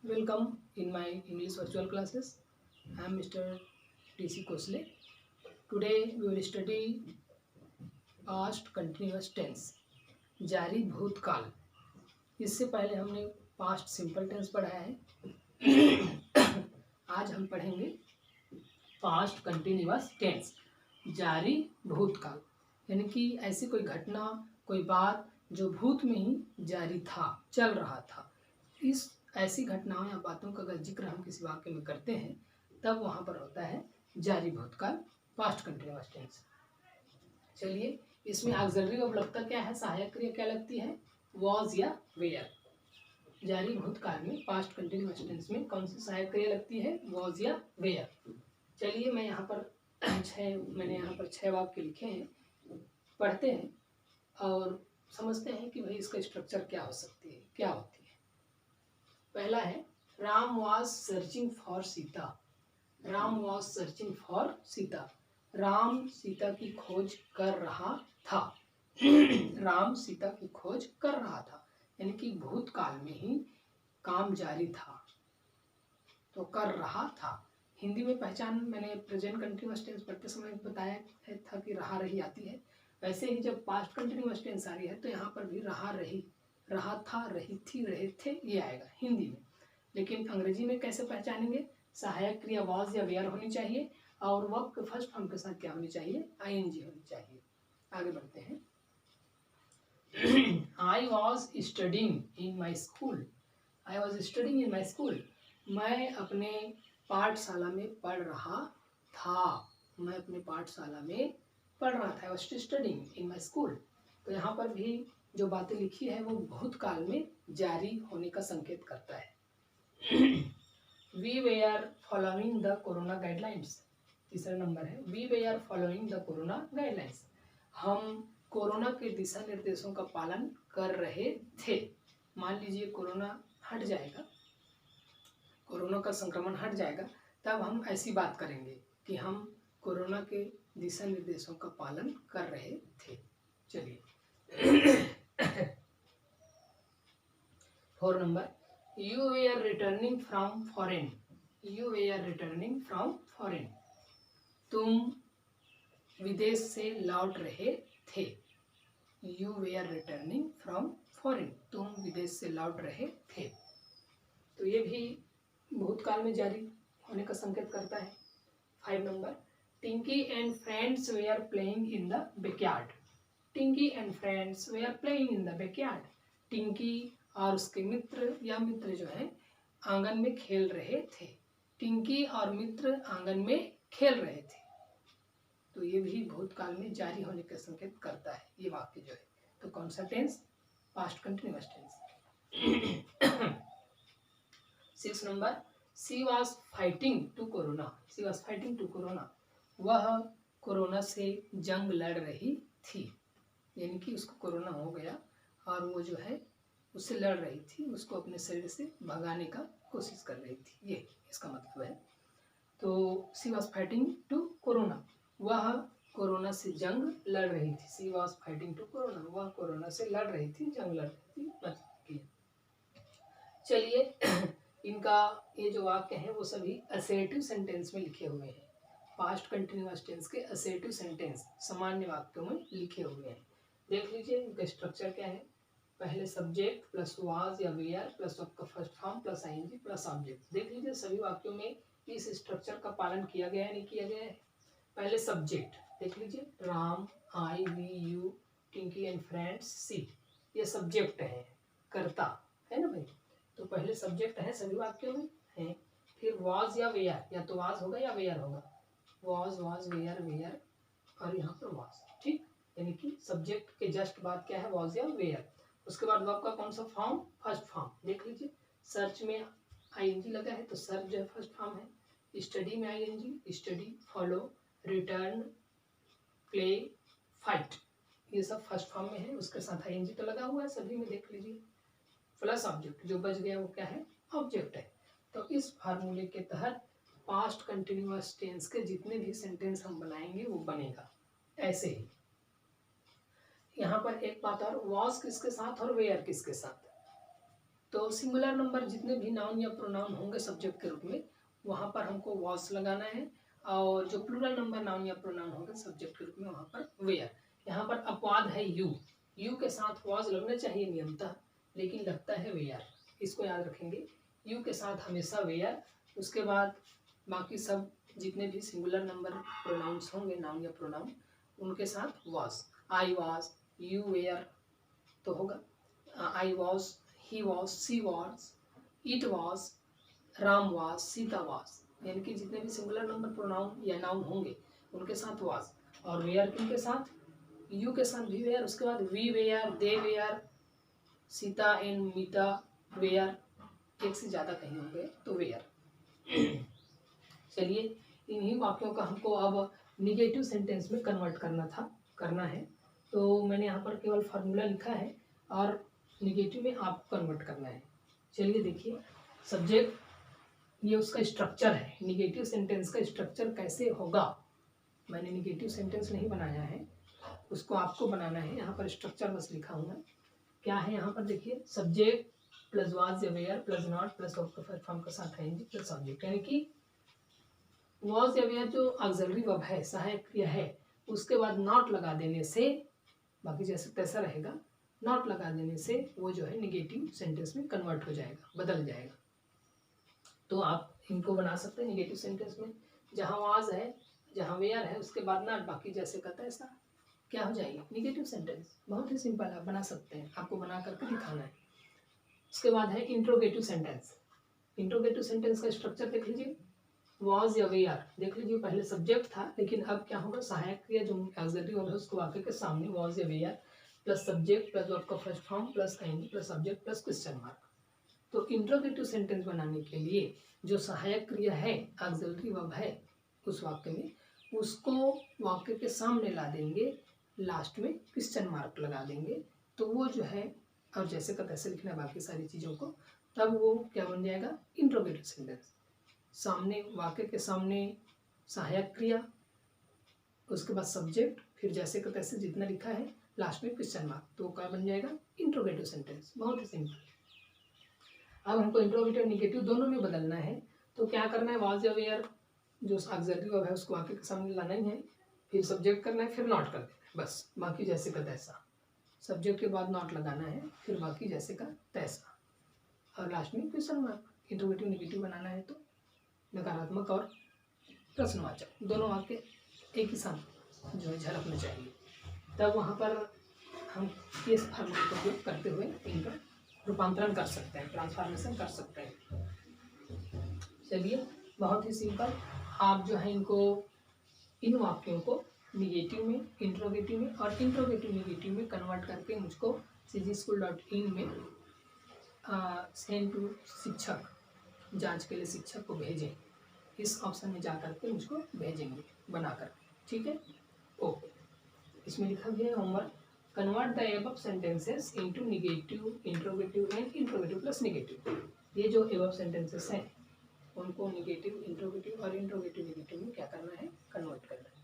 Welcome in my English virtual classes. I am Mr. T.C. Kosle. Today we will study past continuous tense, जारी भूतकाल। इससे पहले हमने past simple tense पढ़ा है। आज हम पढ़ेंगे पास्ट कंटिन्यूअस टेंस, जारी भूतकाल, यानी कि ऐसी कोई घटना, कोई बात जो भूत में ही जारी था, चल रहा था। इस ऐसी घटनाओं या बातों का अगर जिक्र हम किसी वाक्य में करते हैं तब वहाँ पर होता है जारी भूतकाल, पास्ट कंटिन्यूअस टेंस। चलिए, इसमें ऑक्सिलरी वर्ब लगता क्या है, सहायक क्रिया क्या लगती है, वॉज या वेयर। जारी भूतकाल में पास्ट कंटिन्यूअस टेंस में कौन सी सहायक क्रिया लगती है, वॉज या वेयर। चलिए, मैं यहाँ पर मैंने यहाँ पर 6 वाक्य लिखे हैं, पढ़ते हैं और समझते हैं कि भाई इसका स्ट्रक्चर क्या हो सकती है, क्या होती है। पहला है, Ram was searching for Sita. Ram was searching for Sita. Ram Sita की खोज कर रहा था। राम सीता की खोज कर रहा था, यानी कि भूतकाल में ही काम जारी था, तो कर रहा था। हिंदी में पहचान मैंने प्रेजेंट कंटिन्यूअस टेंस पढ़ते समय बताया था कि रहा रही आती है। वैसे ही जब पास्ट कंटिन्यूअस टेंस आ रही है तो यहाँ पर भी रहा रही, रहा था, रही थी, रहे थे, ये आएगा हिंदी में। लेकिन अंग्रेजी में कैसे पहचानेंगे, सहायक क्रिया वॉज या वेयर होनी चाहिए और वर्ब के फर्स्ट फॉर्म के साथ क्या होनी चाहिए, आईएनजी होनी चाहिए। आगे बढ़ते हैं। I was studying in my school. I was studying in my school. मैं अपने पाठशाला में पढ़ रहा था। मैं अपने पाठशाला में पढ़ रहा था। I was studying in my school. तो यहाँ पर भी जो बातें लिखी है वो भूतकाल में जारी होने का संकेत करता है। We were following the corona guidelines। तीसरा नंबर है, We were following the corona guidelines। हम कोरोना के दिशा निर्देशों का पालन कर रहे थे। मान लीजिए कोरोना हट जाएगा, कोरोना का संक्रमण हट जाएगा, तब हम ऐसी बात करेंगे कि हम कोरोना के दिशा निर्देशों का पालन कर रहे थे। चलिए, 4 number, You were returning from foreign। You were returning from foreign। तुम विदेश से लौट रहे थे। You were returning from foreign। तुम विदेश से लौट रहे थे। तो ये भी भूतकाल में जारी होने का संकेत करता है। 5 number, Tinky and friends were playing in the backyard। Tinky and friends were playing in the backyard। टिंकी और उसके मित्र या मित्र जो है आंगन में खेल रहे थे। टिंकी और मित्र आंगन में खेल रहे थे। तो ये भी भूतकाल में जारी होने का संकेत करता है ये वाक्य जो है। तो कौन सा tense, past continuous tense. 6 number, she was fighting to corona. She was fighting to corona. वह कोरोना से जंग लड़ रही थी, यानी कि उसको कोरोना हो गया और वो जो है उससे लड़ रही थी, उसको अपने शरीर से भगाने का कोशिश कर रही थी, ये इसका मतलब है। तो she was fighting to corona, वह कोरोना से जंग लड़ रही थी। She was fighting to corona, वह कोरोना से लड़ रही थी, जंग लड़ रही थी, मतलब। चलिए, इनका ये जो वाक्य है वो सभी असर्टिव सेंटेंस में लिखे हुए हैं। पास्ट कंटिन्यूअस टेंस के असर्टिव सेंटेंस सामान्य वाक्यों में लिखे हुए हैं। देख लीजिए इनका स्ट्रक्चर क्या है। पहले सब्जेक्ट प्लस वाज या वेयर प्लस आपका first form plus ING plus object. देख लीजिए सभी वाक्यों में इस स्ट्रक्चर का पालन किया गया है, नहीं किया गया है। पहले सब्जेक्ट देख लीजिए, Ram, I, we, you, Tinki and friends, she, ये सब्जेक्ट है, कर्ता है ना भाई। तो पहले सब्जेक्ट है सभी वाक्यों में है। फिर वाज या वेयर, या तो वाज होगा या वेयर होगा। वाज, वाज, वेयर, वेयर और यहाँ पर वाज, ठीक। यानी कि सब्जेक्ट के जस्ट बाद क्या है, वाज या वेयर। उसके बाद वर्ब का कौन सा फॉर्म, फर्स्ट फॉर्म। देख लीजिए, सर्च में आईएनजी लगा है तो सर्च जो है फर्स्ट फॉर्म है। स्टडी में ING, study, follow, return, play, fight, ये सब फर्स्ट फॉर्म में है। उसके साथ आईएनजी तो लगा हुआ है सभी में, देख लीजिए। प्लस ऑब्जेक्ट, जो बच गया वो क्या है, ऑब्जेक्ट है। तो इस फार्मूले के तहत पास्ट कंटिन्यूअस टेंस के जितने भी सेंटेंस हम बनाएंगे वो बनेगा ऐसे ही। यहाँ पर एक बात और, वॉज किसके साथ और वेयर किसके साथ। तो सिंगुलर नंबर जितने भी नाउन या प्रोनाउन होंगे सब्जेक्ट के रूप में वहाँ पर हमको वॉज लगाना है, और जो प्लूरल नंबर नाउन या प्रोनाउन होंगे सब्जेक्ट के रूप में वहाँ पर वेयर। यहाँ पर अपवाद है यू, यू के साथ वॉज लगना चाहिए नियमतः, लेकिन लगता है वेयर, इसको याद रखेंगे। यू के साथ हमेशा वेयर, उसके बाद बाकी सब जितने भी सिंगुलर नंबर प्रोनाउंस होंगे नाउन या प्रोनाउन उनके साथ was. I was, you were तो होगा I was, he was, she was, it was, Ram was, Sita was, यानी कि जितने भी सिंगुलर नंबर प्रोनाउन या नाउन होंगे उनके साथ वॉज। और वेयर किनके साथ, यू के साथ भी वेयर, उसके बाद we were, they were, Sita and Mita were, एक से ज़्यादा कहीं होंगे तो वेयर। चलिए इन्हीं वाक्यों का हमको अब निगेटिव सेंटेंस में कन्वर्ट करना है। तो मैंने यहाँ पर केवल फार्मूला लिखा है और निगेटिव में आपको कन्वर्ट करना है। चलिए देखिए, सब्जेक्ट ये उसका स्ट्रक्चर है, निगेटिव सेंटेंस का स्ट्रक्चर कैसे होगा। मैंने निगेटिव सेंटेंस नहीं बनाया है, उसको आपको बनाना है। यहाँ पर स्ट्रक्चर बस लिखा हूँ मैं। क्या है यहाँ पर देखिए, सब्जेक्ट प्लस वाज या were plus not plus form के साथ आएंगे प्लस ऑब्जेक्ट, यानी कि वॉज या वेयर जो ऑक्सिलरी वर्ब है, सहायक क्रिया है, उसके बाद नॉट लगा देने से बाकी जैसे तैसा रहेगा। नॉट लगा देने से वो जो है निगेटिव सेंटेंस में कन्वर्ट हो जाएगा, बदल जाएगा। तो आप इनको बना सकते हैं निगेटिव सेंटेंस में, जहाँ वाज है, जहाँ वेयर है, उसके बाद नॉट, बाकी जैसे का तैसा क्या हो जाएगी निगेटिव सेंटेंस। बहुत ही सिंपल आप बना सकते हैं, आपको बना करके दिखाना है। उसके बाद है इंट्रोगेटिव सेंटेंस। इंट्रोगेटिव सेंटेंस का स्ट्रक्चर देख लीजिए, वॉज या वेयर देख लीजिए, पहले सब्जेक्ट था, लेकिन अब क्या होगा, सहायक क्रिया जो ऑक्सिलरी वर्ब है उसको वाक्य के सामने वॉज या were plus subject plus verb का first form plus ING plus subject plus question mark. तो इंट्रोगेटिव सेंटेंस बनाने के लिए जो सहायक क्रिया है, ऑक्सिलरी वर्ब है उस वाक्य में, उसको वाक्य के सामने ला देंगे, लास्ट में क्वेश्चन मार्क लगा देंगे, तो वो जो है, और जैसे का तैसे लिखना है बाकी सारी चीज़ों को, तब वो क्या बन जाएगा इंट्रोगेटिव सेंटेंस। सामने वाक्य के सामने सहायक क्रिया, उसके बाद सब्जेक्ट, फिर जैसे का तैसे जितना लिखा है, लास्ट में क्वेश्चन मार्क, तो क्या बन जाएगा इंट्रोगेटिव सेंटेंस। बहुत ही सिंपल। अब हमको इंट्रोगेटिव निगेटिव दोनों में बदलना है, तो क्या करना है, वॉज या वेयर जो ऑक्सिलरी वर्ब है उसको वाक्य के सामने लाना ही है, फिर सब्जेक्ट करना है, फिर नॉट कर देना है, बस बाकी जैसे का तैसा। सब्जेक्ट के बाद नॉट लगाना है, फिर बाकी जैसे का तैसा, और लास्ट में क्वेश्चन मार्क। इंट्रोगेटिव निगेटिव बनाना है तो नकारात्मक और प्रश्नवाचक दोनों वाक्य एक ही साथ जो है झलकना चाहिए, तब वहाँ पर हम इस फार्मूले का उपयोग करते हुए इनका रूपांतरण कर सकते हैं, ट्रांसफॉर्मेशन कर सकते हैं। चलिए बहुत ही सिंपल, आप जो है इनको, इन वाक्यों को निगेटिव में, इंट्रोगेटिव में और इंट्रोगेटिव निगेटिव में कन्वर्ट करके मुझको cgschool.in में सेंड टू शिक्षक, जांच के लिए शिक्षक को भेजें। इस ऑप्शन में जा करके मुझको भेजेंगे बनाकर, ठीक है, ओके। इसमें लिखा गया है homework, convert the above sentences into negative, interrogative and interrogative plus negative. ये जो एबव सेंटेंसेस हैं उनको निगेटिव, इंट्रोगेटिव और इंट्रोगेटिव निगेटिव में क्या करना है, कन्वर्ट करना है।